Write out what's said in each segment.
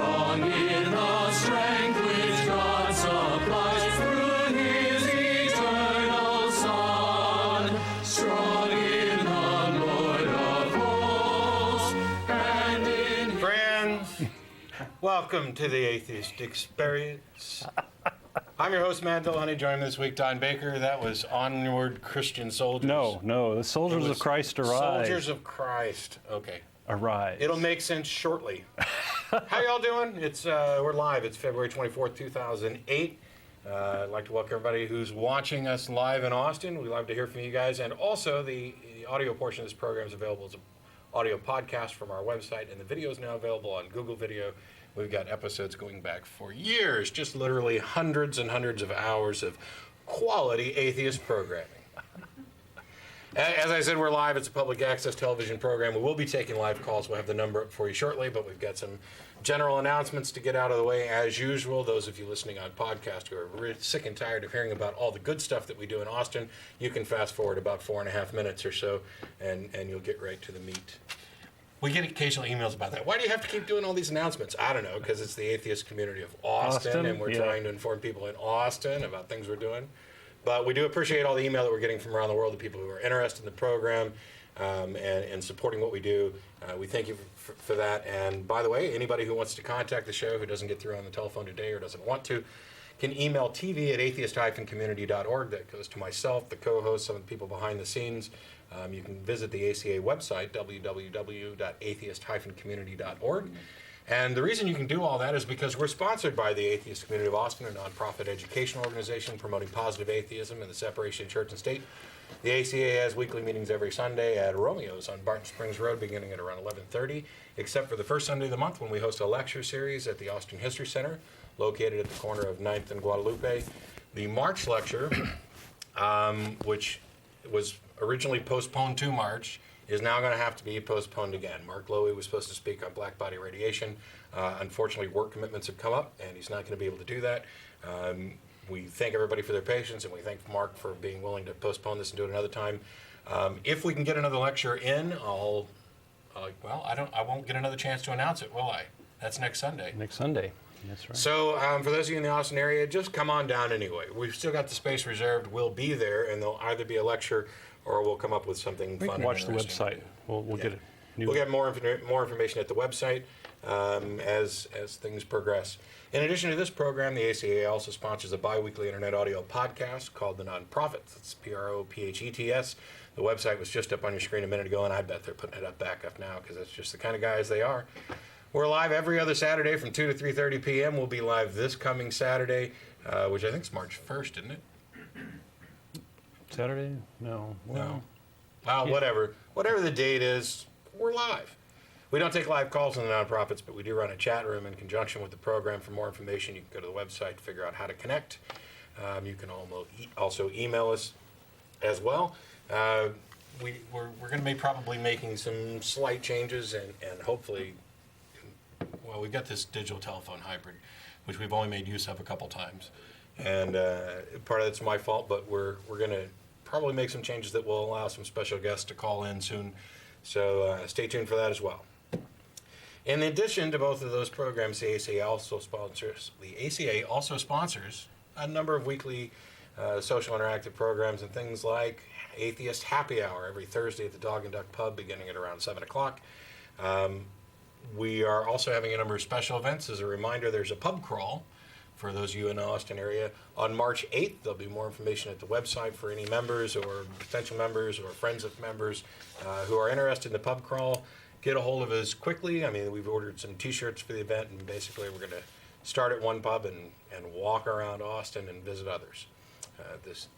strong in the strength which God supplies through his eternal Son, strong in the Lord of hosts, and in his... Friends, welcome to the Atheist Experience. I'm your host, Matt Dillahunty. Joining me this week, Don Baker. That was Onward Christian Soldiers. No, the soldiers of Christ arise. Soldiers of Christ. Okay. Arise. It'll make sense shortly. How y'all doing? It's we're live. It's February 24th, 2008. I'd like to welcome everybody who's watching us live in Austin. We'd love to hear from you guys. And also, the audio portion of this program is available as an audio podcast from our website, and the video is now available on Google Video. We've got episodes going back for years, just literally hundreds and hundreds of hours of quality atheist programming. As I said, we're live. It's a public access television program. We will be taking live calls. We'll have the number up for you shortly, but we've got some general announcements to get out of the way as usual. Those of you listening on podcast who are sick and tired of hearing about all the good stuff that we do in Austin, you can fast forward about 4.5 minutes or so, and you'll get right to the meat. We get occasional emails about that. Why do you have to keep doing all these announcements? I don't know, because it's the Atheist Community of Austin and we're trying to inform people in Austin about things we're doing. But we do appreciate all the email that we're getting from around the world, the people who are interested in the program and supporting what we do. We thank you for that. And by the way, anybody who wants to contact the show who doesn't get through on the telephone today or doesn't want to, can email tv@atheist-community.org. That goes to myself, the co-host, some of the people behind the scenes. You can visit the ACA website, www.atheist-community.org. And the reason you can do all that is because we're sponsored by the Atheist Community of Austin, a nonprofit educational organization promoting positive atheism and the separation of church and state. The ACA has weekly meetings every Sunday at Romeo's on Barton Springs Road, beginning at around 11:30, except for the first Sunday of the month when we host a lecture series at the Austin History Center, located at the corner of 9th and Guadalupe. The March lecture, which was originally postponed to March, is now going to have to be postponed again. Mark Lowy was supposed to speak on black body radiation. Unfortunately, work commitments have come up, and he's not going to be able to do that. We thank everybody for their patience, and we thank Mark for being willing to postpone this and do it another time. If we can get another lecture in, I won't get another chance to announce it, will I? That's next Sunday. Next Sunday. That's right. So for those of you in the Austin area, just come on down anyway. We've still got the space reserved. We'll be there, and there'll either be a lecture or we'll come up with something fun. Watch the website. We'll get it. We'll get more information at the website as things progress. In addition to this program, the ACA also sponsors a bi-weekly internet audio podcast called The Nonprofits. It's PROPHETS. The website was just up on your screen a minute ago, and I bet they're putting it back up now because that's just the kind of guys they are. We're live every other Saturday from 2 to 3:30 p.m. We'll be live this coming Saturday, which I think is March 1st, isn't it? Saturday? No. Well, whatever. Whatever the date is, we're live. We don't take live calls on the nonprofits, but we do run a chat room in conjunction with the program. For more information, you can go to the website to figure out how to connect. You can also email us as well. We're going to be probably making some slight changes and hopefully, well, we've got this digital telephone hybrid, which we've only made use of a couple times. And part of it's my fault, but we're going to probably make some changes that will allow some special guests to call in soon. So stay tuned for that as well. In addition to both of those programs, the ACA also sponsors a number of weekly social interactive programs and things like Atheist Happy Hour every Thursday at the Dog and Duck Pub beginning at around 7 o'clock. We are also having a number of special events. As a reminder, there's a pub crawl for those of you in the Austin area. On March 8th, there'll be more information at the website for any members or potential members or friends of members who are interested in the pub crawl. Get a hold of us quickly. I mean, we've ordered some T-shirts for the event, and basically we're going to start at one pub and walk around Austin and visit others. This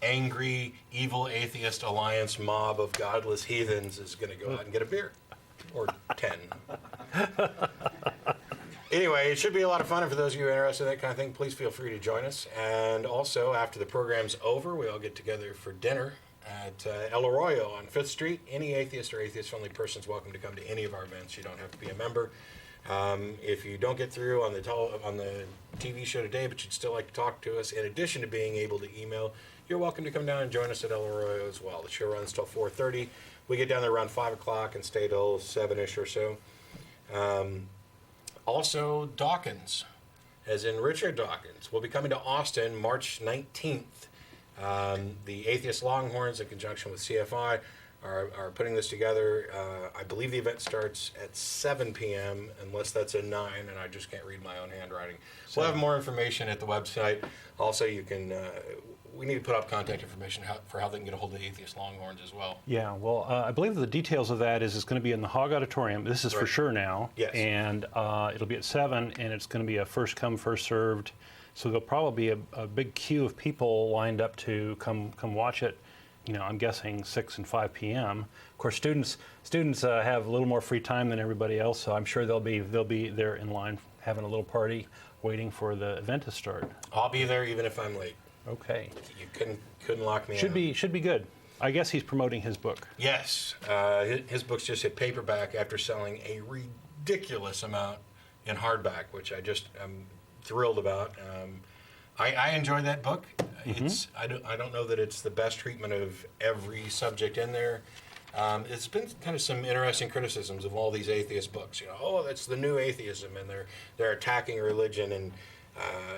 angry, evil atheist alliance mob of godless heathens is going to go out and get a beer. Or 10. Anyway, it should be a lot of fun, and for those of you interested in that kind of thing, please feel free to join us. And also, after the program's over, we all get together for dinner at El Arroyo on 5th Street. Any atheist or atheist-friendly person is welcome to come to any of our events. You don't have to be a member. If you don't get through on the TV show today, but you'd still like to talk to us, in addition to being able to email, you're welcome to come down and join us at El Arroyo as well. The show runs till 4:30. We get down there around 5 o'clock and stay till 7-ish or so. Also, Dawkins, as in Richard Dawkins, will be coming to Austin March 19th. The Atheist Longhorns, in conjunction with CFI, are putting this together. I believe the event starts at 7 p.m., unless that's a 9, and I just can't read my own handwriting. We'll have more information at the website. Also, you can, we need to put up contact information for how they can get a hold of the Atheist Longhorns as well. Yeah, well, I believe the details of that is it's going to be in the Hogg Auditorium. This is for sure now. Yes. And it'll be at 7, and it's going to be a first come, first served. So there'll probably be a big queue of people lined up to come watch it. You know, I'm guessing 6 and 5 p.m. Of course, students have a little more free time than everybody else, so I'm sure they'll be there in line having a little party, waiting for the event to start. I'll be there even if I'm late. Okay. You couldn't lock me out. Should be good. I guess he's promoting his book. Yes, his books just hit paperback after selling a ridiculous amount in hardback, which I'm thrilled about. I enjoy that book. I don't know that it's the best treatment of every subject in there. It's been kind of some interesting criticisms of all these atheist books. You know, oh, that's the new atheism, and they're attacking religion, and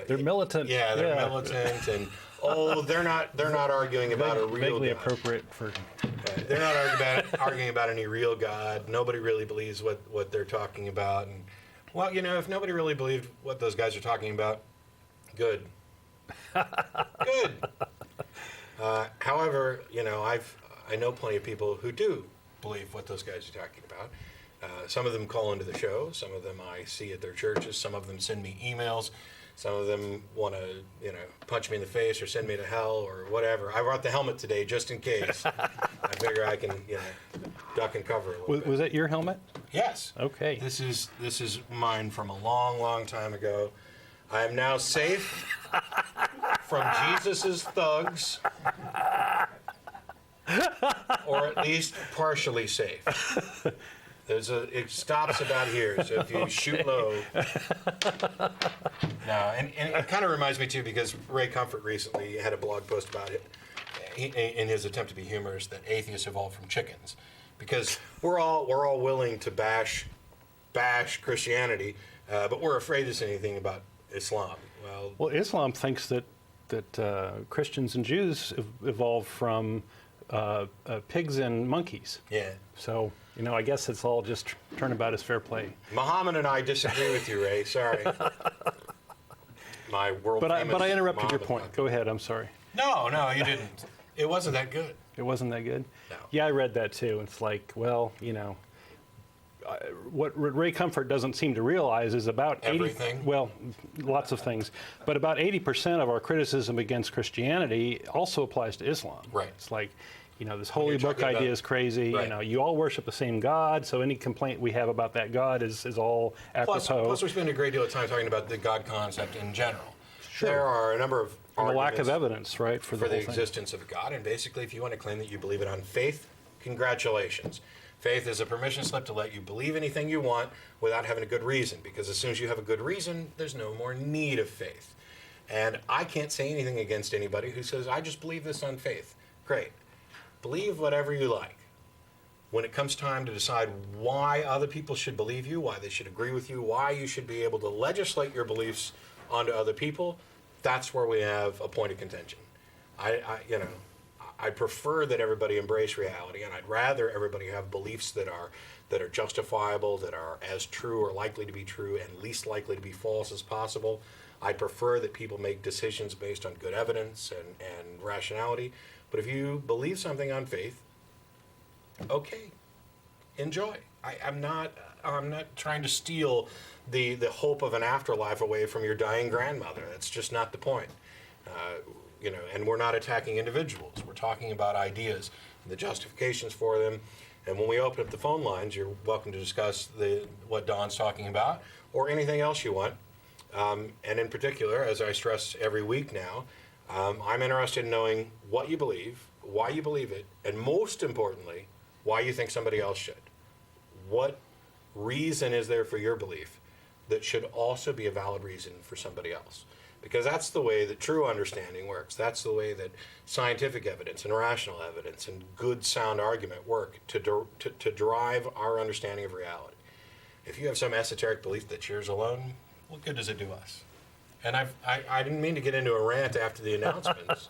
they're militant. Yeah, they're militant, and they're not arguing about a real vaguely God. Appropriate for. They're not arguing about any real God. Nobody really believes what they're talking about, and well, you know, if nobody really believed what those guys are talking about, good. Good. However, you know, I know plenty of people who do believe what those guys are talking about. Some of them call into the show. Some of them I see at their churches. Some of them send me emails. Some of them want to, you know, punch me in the face or send me to hell or whatever. I brought the helmet today just in case. I figure I can, you know, duck and cover a little bit. Was that your helmet? Yes. Okay. This is mine from a long, long time ago. I am now safe from Jesus's thugs, or at least partially safe. It stops about here, so if you shoot low. No, and it kind of reminds me too, because Ray Comfort recently had a blog post about it, in his attempt to be humorous, that atheists evolved from chickens, because we're all willing to bash Christianity, but we're afraid to say anything about Islam. Well, Islam thinks that Christians and Jews evolved from pigs and monkeys. Yeah. So, you know, I guess it's all just turnabout is fair play. Muhammad and I disagree with you, Ray. Sorry. My world. But I interrupted Muhammad your point. Go ahead. I'm sorry. No, you didn't. It wasn't that good. It wasn't that good? No. Yeah, I read that too. It's like, well, you know, what Ray Comfort doesn't seem to realize is about everything. Well, lots of things, but about 80% of our criticism against Christianity also applies to Islam. Right. It's like, you know, this holy book idea is crazy. Right. You know, you all worship the same God, so any complaint we have about that God is all apropos. Plus, we spend a great deal of time talking about the God concept in general. Sure. There are a number of and the lack of arguments evidence, right, for the whole thing. existence of a God, and basically, if you want to claim that you believe it on faith, congratulations. Faith is a permission slip to let you believe anything you want without having a good reason, because as soon as you have a good reason, there's no more need of faith. And I can't say anything against anybody who says, I just believe this on faith. Great. Believe whatever you like. When it comes time to decide why other people should believe you, why they should agree with you, why you should be able to legislate your beliefs onto other people, that's where we have a point of contention. I prefer that everybody embrace reality, and I'd rather everybody have beliefs that are justifiable, that are as true or likely to be true and least likely to be false as possible. I prefer that people make decisions based on good evidence and rationality. But if you believe something on faith, okay, enjoy. I'm not trying to steal the hope of an afterlife away from your dying grandmother. That's just not the point. And we're not attacking individuals. We're talking about ideas and the justifications for them. And when we open up the phone lines, you're welcome to discuss what Don's talking about or anything else you want. And in particular, as I stress every week now, I'm interested in knowing what you believe, why you believe it, and most importantly, why you think somebody else should. What reason is there for your belief that should also be a valid reason for somebody else? Because that's the way that true understanding works. That's the way that scientific evidence and rational evidence and good sound argument work to drive our understanding of reality. if you have some esoteric belief that cheers alone, what good does it do us? And I didn't mean to get into a rant after the announcements,